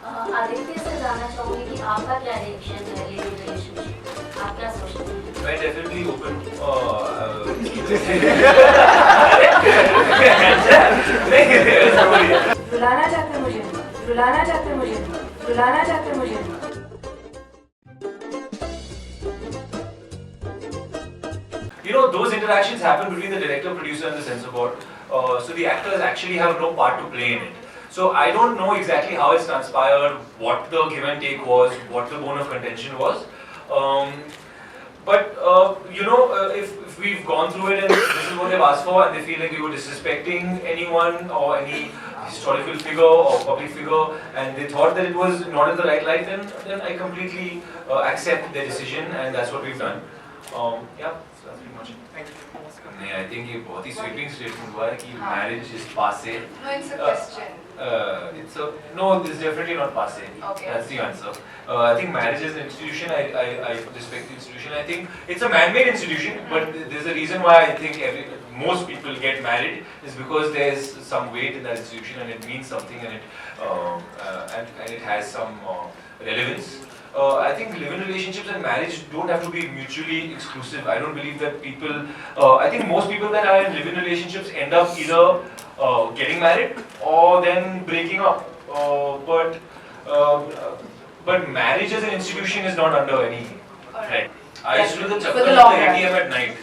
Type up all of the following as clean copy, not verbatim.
आदित्य से जानना चाहूंगी कि आपका क्या रिएक्शन है लिविंग रिलेशनशिप, आप क्या सोचते हैं? मैं डेफिनेटली ओपन रुलाना चाहते मुझे, रुलाना चाहते मुझे, रुलाना चाहते मुझे। You know, those interactions happen between the director, producer, and the censor board. So the actors actually have no part to play in it. So I don't know exactly how it's transpired, what the give and take was, what the bone of contention was. But if we've gone through it and this is what they've asked for, and they feel like we were disrespecting anyone or any historical figure or public figure, and they thought that it was not in the right light, then I completely accept their decision, and that's what we've done. Yeah, so that's pretty much it. Thank you. नहीं, I think ये बहुत ही sweeping statement हुआ है कि marriage is passé. No, it's a question. No, this is definitely not passé. Okay. That's the answer. I think marriage is an institution. I respect the institution. I think it's a man-made institution, but there's a reason why I think most people get married is because there's some weight in that institution and it means something and it has some relevance. I think live-in relationships and marriage don't have to be mutually exclusive. I don't believe that people. I think most people that are in live-in relationships end up either getting married or then breaking up. But marriage as an institution is not under any threat. I used to do the chakkar at the ATM at night.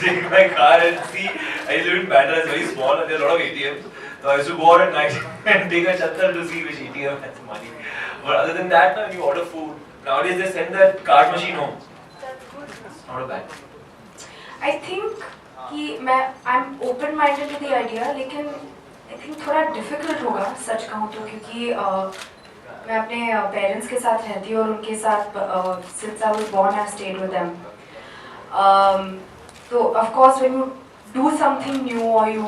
Take my car and see. I live in Bandra, it's very small and there are a lot of ATMs. So I used to go out at night and take a chakkar to see which ATM has money. But other than that, you order food. Nowadays they send that card machine home. It's not a bad thing. I think कि I'm open-minded to the idea, लेकिन I think थोड़ा difficult होगा सच कहूँ तो, क्योंकि मैं अपने parents के साथ रहती हूँ और उनके साथ since I was born I stayed with them. So of course when you do something new or you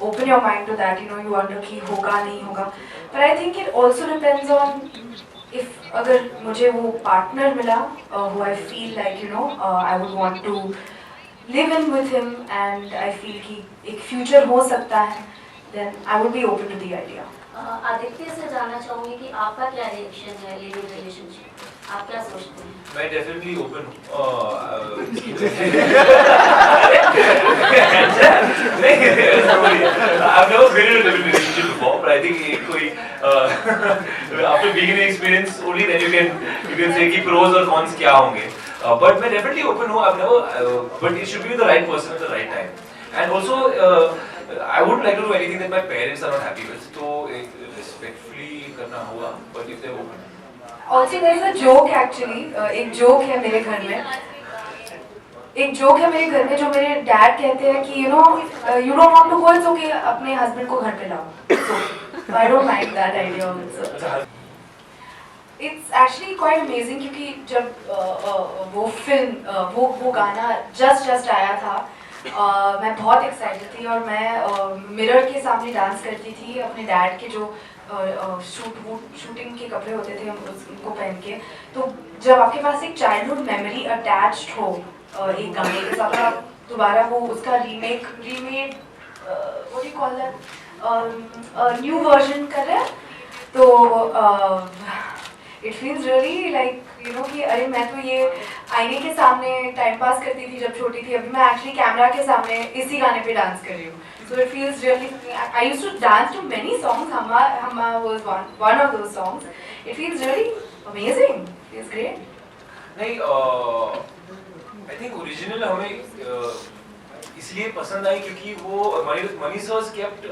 open your mind to that, you wonder कि होगा नहीं होगा. But I think it also depends on if अगर मुझे वो partner मिला who I feel like I would want to live in with him and I feel कि एक future हो सकता है, then I would be open to the idea. Aditya से जानना चाहूंगी कि आपका क्या रिएक्शन है लिविंग रिलेशनशिप, आप क्या सोचते हैं? मैं definitely open. I've never been in a living relationship before, but I think कोई after being in the experience only then you can say कि pros और cons क्या होंगे. But मैं definitely open हूँ. I've never, but it should be with the right person at the right time. And also I wouldn't like to do anything that my parents are not happy with. तो respectfully करना होगा. But if they're open. Also there's a joke actually. एक joke है मेरे घर में. एक joke है मेरे घर में जो मेरे dad कहते हैं कि you don't want to go, it's okay, अपने husband को घर पे लाओ. So I don't like that idea also. It's actually quite amazing क्योंकि जब वो film वो गाना just आया था, मैं बहुत excited थी और मैं mirror के सामने dance करती थी अपने dad के जो शूटिंग के कपड़े होते थे उनको पहन के. तो जब आपके पास एक childhood memory attached हो एक गाने के साथ, आप दोबारा वो उसका remade what do you call that, new version कर रहे हैं, तो it feels really like कि अरे मैं तो ये आईने के सामने टाइम पास करती थी जब छोटी थी, अभी मैं एक्चुअली कैमरा के सामने इसी गाने पे डांस कर रही हूँ. So it feels really. I used to dance to many songs. Hama was one of those songs. It feels really amazing. It feels great. नहीं, I think original हमें इसलिए पसंद आई क्योंकि वो Mani sir's kept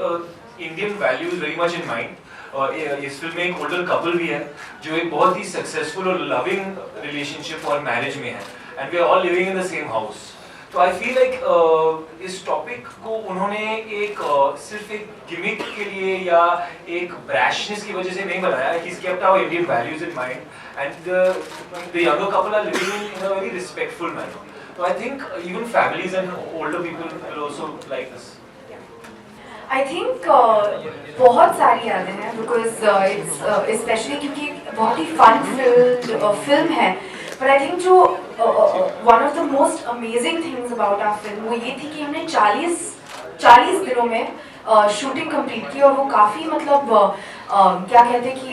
Indian values very much in mind. इस film में एक older couple भी है जो एक बहुत ही successful और loving relationship और marriage में है, and we are all living in the same house. तो I feel like इस टॉपिक को उन्होंने एक सिर्फ एक गिमिक के लिए या एक ब्रैशनेस की वजह से नहीं बनाया. He's kept our Indian values in mind, and the younger couple are living in a very respectful manner. So I think even families and older people will also like this. I think बहुत सारी यादें हैं because it's especially क्योंकि बहुत ही fun filled film है. But I think जो one of the most amazing things about our film वो ये थी कि हमने 40 दिनों में शूटिंग कंप्लीट की और वो काफ़ी मतलब क्या कहते हैं कि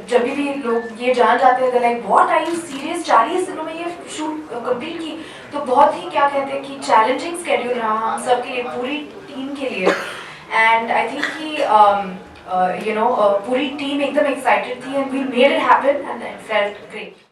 जब भी लोग ये जान जाते हैं लाइक बहुत टाइम सीरियस 40 दिनों में ये शूट कंप्लीट की, तो बहुत ही क्या कहते हैं कि चैलेंजिंग स्केड्यूल रहा हम सब के लिए, पूरी टीम के लिए। एंड आई थिंक कि पूरी टीम एकदम एक्साइटेड थी and we made it happen and it felt great.